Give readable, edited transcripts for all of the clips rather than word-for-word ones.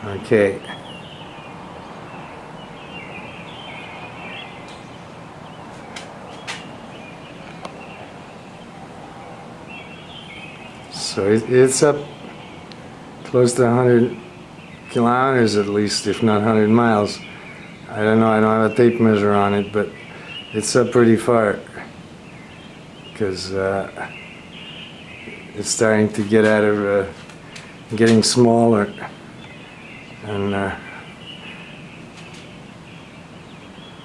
Okay. So it's up close to 100 kilometers at least, if not 100 miles. I don't know, I don't have a tape measure on it, but it's up pretty far because it's starting to get out of getting smaller, and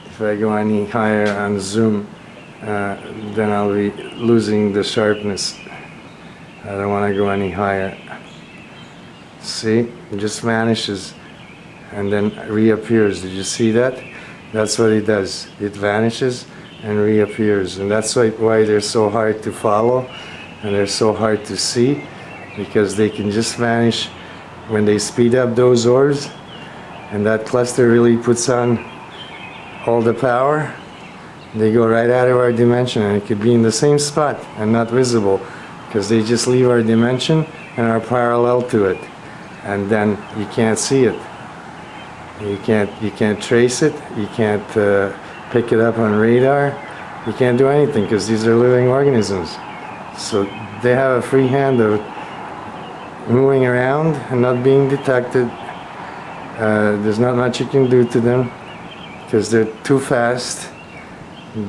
if I go any higher on zoom, then I'll be losing the sharpness. I don't want to go any higher. See, it just vanishes and then reappears. Did you see that? That's what it does. It vanishes and reappears, and that's why they're so hard to follow and they're so hard to see, because they can just vanish when they speed up those orbs, and that cluster really puts on all the power. They go right out of our dimension, and it could be in the same spot and not visible, because they just leave our dimension and are parallel to it, and then you can't see it. You can't trace it. You can't pick it up on radar. You can't do anything, because these are living organisms. So they have a free hand of moving around and not being detected. There's not much you can do to them because they're too fast.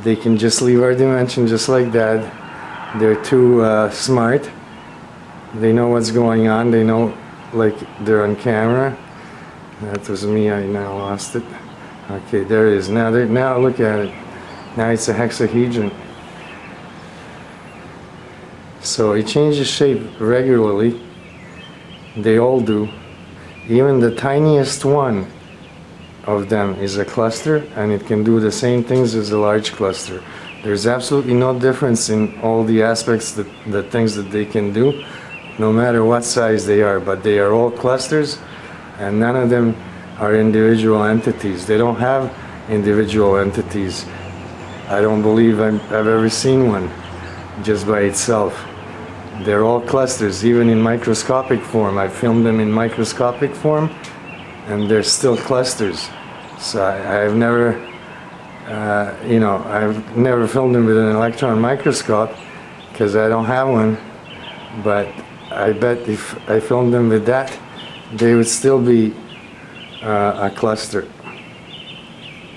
They can just leave our dimension just like that. They're too smart. They know what's going on. They know, like, they're on camera. That was me. I now lost it. Okay, there it is. Now look at it. Now it's a hexahedron. So it changes shape regularly. They all do. Even the tiniest one of them is a cluster, and it can do the same things as a large cluster. There's absolutely no difference in all the aspects, the things that they can do, no matter what size they are, but they are all clusters, and none of them are individual entities. They don't have individual entities. I don't believe I've ever seen one just by itself. They're all clusters, even in microscopic form. I filmed them in microscopic form, and they're still clusters. So I've never, I've never filmed them with an electron microscope because I don't have one. But I bet if I filmed them with that, they would still be a cluster,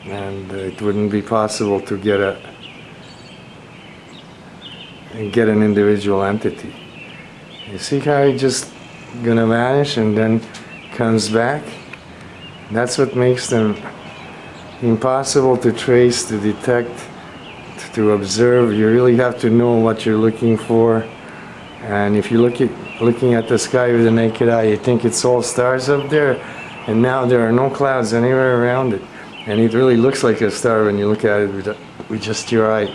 and it wouldn't be possible to get an individual entity. You see how it's just gonna vanish and then comes back? That's what makes them impossible to trace, to detect, to observe. You really have to know what you're looking for. And if you're looking at the sky with the naked eye, you think it's all stars up there, and now there are no clouds anywhere around it, and it really looks like a star when you look at it with just your eye.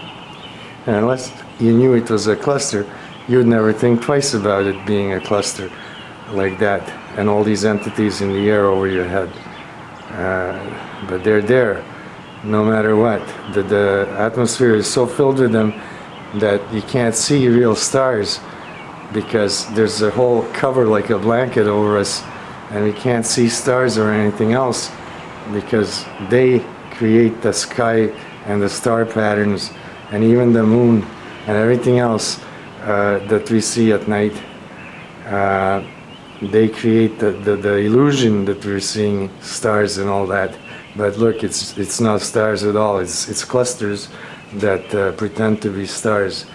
And unless you knew it was a cluster, you'd never think twice about it being a cluster like that, and all these entities in the air over your head. But they're there no matter what. The atmosphere is so filled with them that you can't see real stars, because there's a whole cover like a blanket over us, and we can't see stars or anything else, because they create the sky and the star patterns, and even the moon and everything else that we see at night. They create the illusion that we're seeing stars and all that. But look, it's not stars at all. It's clusters that pretend to be stars,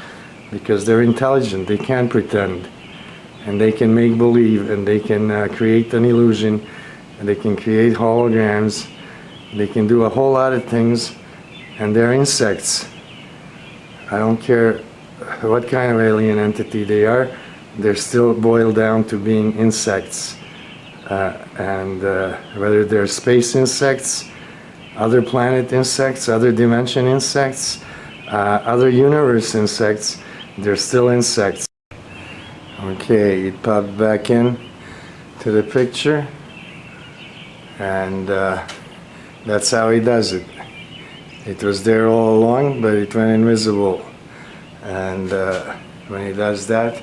because they're intelligent. They can pretend, and they can make believe, and they can create an illusion, and they can create holograms. They can do a whole lot of things, and they're insects. I don't care what kind of alien entity they are, they're still boiled down to being insects. And whether they're space insects, other planet insects, other dimension insects, other universe insects, they're still insects. Okay, it popped back in to the picture, and that's how he does it. It was there all along, but it went invisible. And when he does that,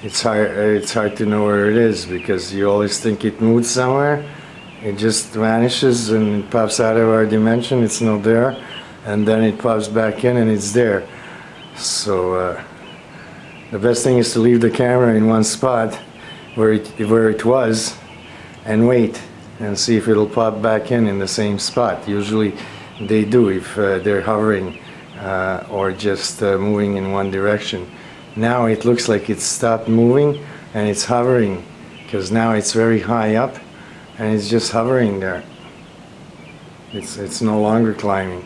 it's hard to know where it is, because you always think it moved somewhere, It just vanishes and it pops out of our dimension. It's not there, and then it pops back in and it's there. So the best thing is to leave the camera in one spot where it was, and wait and see if it'll pop back in the same spot. Usually they do if they're hovering or just moving in one direction. Now it looks like it's stopped moving and it's hovering, because now it's very high up and it's just hovering there. It's no longer climbing.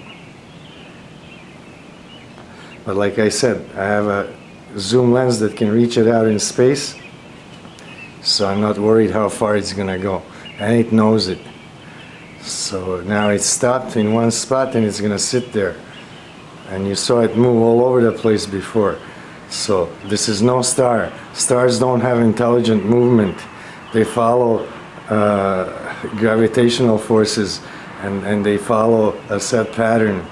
But like I said, I have a zoom lens that can reach it out in space, so I'm not worried how far it's gonna go, and it knows it. So now it's stopped in one spot and it's gonna sit there, and you saw it move all over the place before. So this is no star. Stars don't have intelligent movement. They follow gravitational forces, and they follow a set pattern,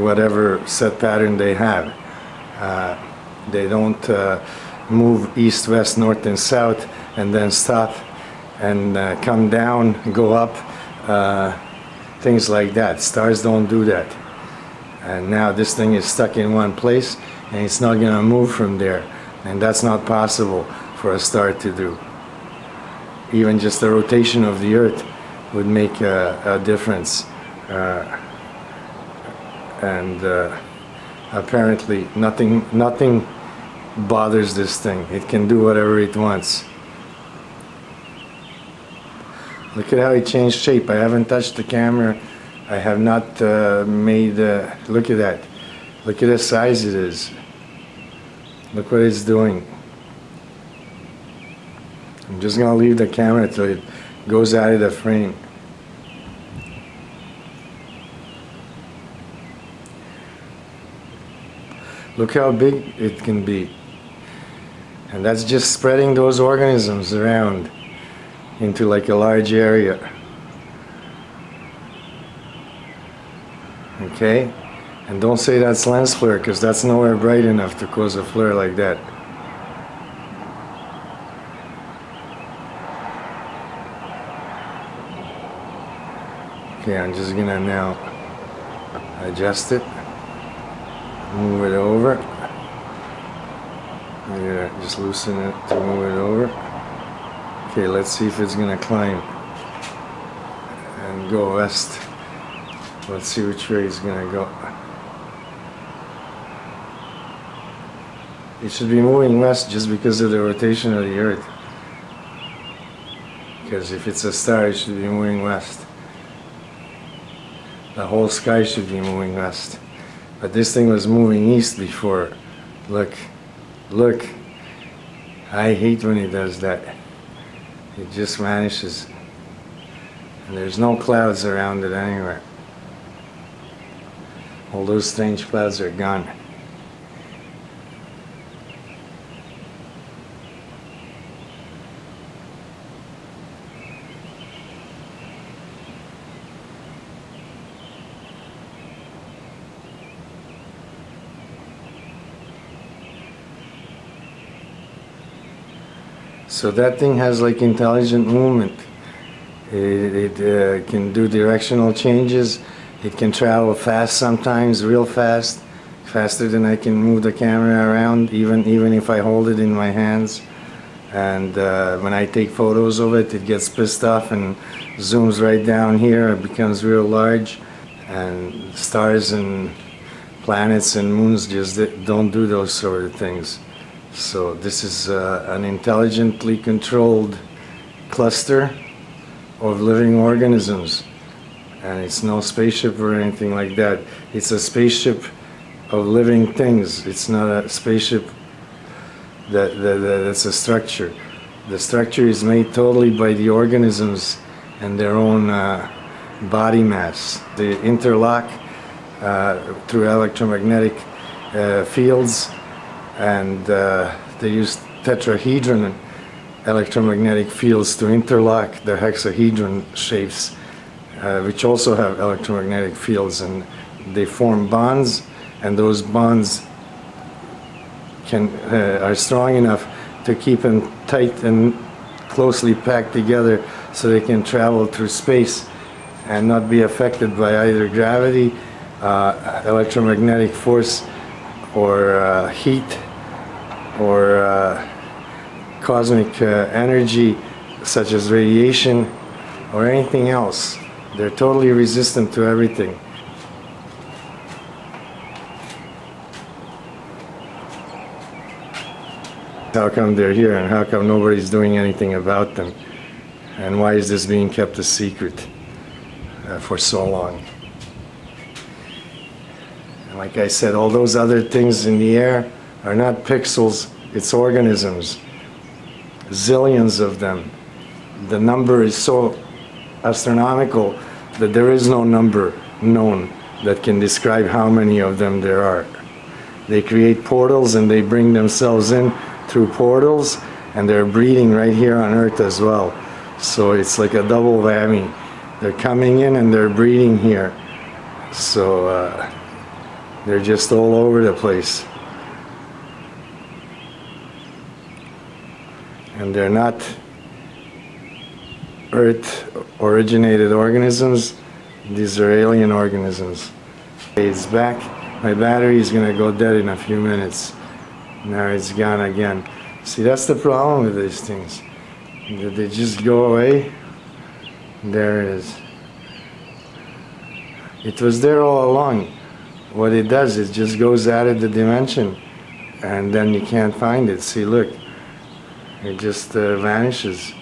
whatever set pattern they have. They don't move east, west, north, and south, and then stop and come down, go up, things like that. Stars don't do that. And now this thing is stuck in one place, and it's not going to move from there. And that's not possible for a star to do. Even just the rotation of the Earth would make a difference. Apparently nothing bothers this thing. It can do whatever it wants. Look at how it changed shape. I haven't touched the camera. I have not made... look at that. Look at the size it is. Look what it's doing. I'm just going to leave the camera till it goes out of the frame. Look how big it can be. And that's just spreading those organisms around into like a large area. Okay? And don't say that's lens flare, because that's nowhere bright enough to cause a flare like that. Okay, I'm just gonna now adjust it, move it over. I'm gonna just loosen it to move it over. Okay, let's see if it's gonna climb and go west. Let's see which way it's gonna go. It should be moving west just because of the rotation of the Earth. Because if it's a star, it should be moving west. The whole sky should be moving west. But this thing was moving east before. Look. Look. I hate when it does that. It just vanishes. And there's no clouds around it anywhere. All those strange clouds are gone. So that thing has like intelligent movement. It can do directional changes. It can travel fast sometimes, real fast, faster than I can move the camera around, even if I hold it in my hands. And when I take photos of it, it gets pissed off and zooms right down here. It becomes real large. And stars and planets and moons just don't do those sort of things. So this is an intelligently controlled cluster of living organisms. And it's no spaceship or anything like that. It's a spaceship of living things. It's not a spaceship that's a structure. The structure is made totally by the organisms and their own body mass. They interlock through electromagnetic fields, and they use tetrahedron electromagnetic fields to interlock the hexahedron shapes, which also have electromagnetic fields, and they form bonds, and those bonds are strong enough to keep them tight and closely packed together so they can travel through space and not be affected by either gravity, electromagnetic force, or heat, or cosmic energy such as radiation or anything else. They're totally resistant to everything. How come they're here, and how come nobody's doing anything about them? And why is this being kept a secret for so long? And like I said, all those other things in the air are not pixels, it's organisms. Zillions of them. The number is so astronomical that there is no number known that can describe how many of them there are. They create portals and they bring themselves in through portals, and they're breeding right here on Earth as well. So it's like a double whammy. They're coming in and they're breeding here. So they're just all over the place. And they're not Earth-originated organisms. These are alien organisms. It's back. My battery is going to go dead in a few minutes. Now it's gone again. See, that's the problem with these things. They just go away. There it is. It was there all along. What it does, it just goes out of the dimension, and then you can't find it. See, look. It just vanishes.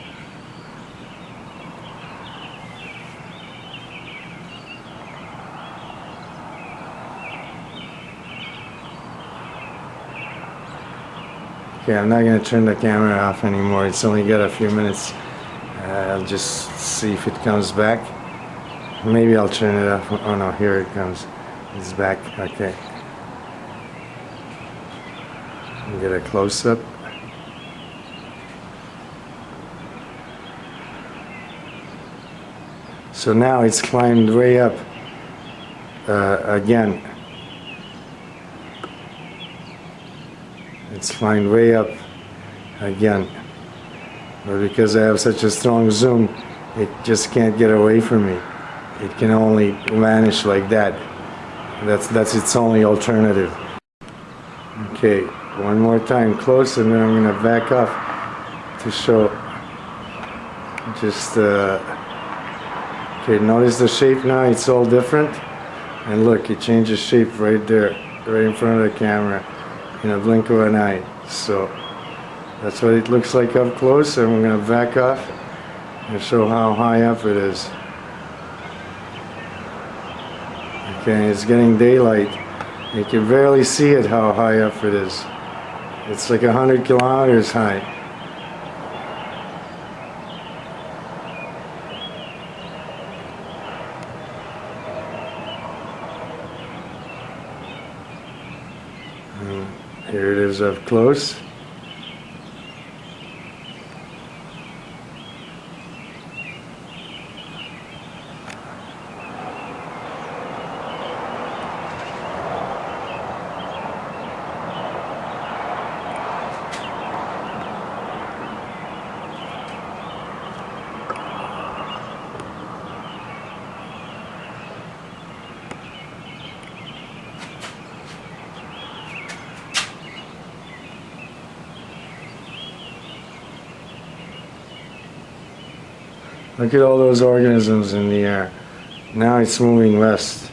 Okay, I'm not going to turn the camera off anymore. It's only got a few minutes. I'll just see if it comes back. Maybe I'll turn it off. Oh no, here it comes. It's back. Okay. Get a close-up. So now it's climbed way up again. It's climbed way up again. But because I have such a strong zoom, it just can't get away from me. It can only vanish like that. That's its only alternative. Okay, one more time close, and then I'm going to back off to show just okay, notice the shape now, it's all different. And look, it changes shape right there, right in front of the camera, in a blink of an eye. So that's what it looks like up close, and we're going to back off and show how high up it is. Okay, it's getting daylight. You can barely see it how high up it is. It's like 100 kilometers high. Here it is up close. Look at all those organisms in the air. Now it's moving west.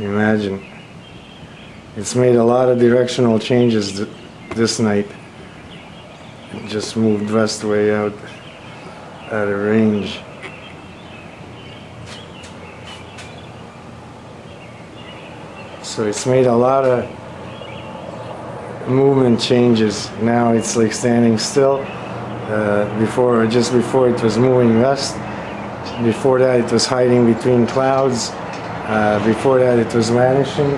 Imagine. It's made a lot of directional changes this night. It just moved west way out of range. So it's made a lot of movement changes. Now it's like standing still. Just before it was moving west. Before that it was hiding between clouds. Before that it was vanishing.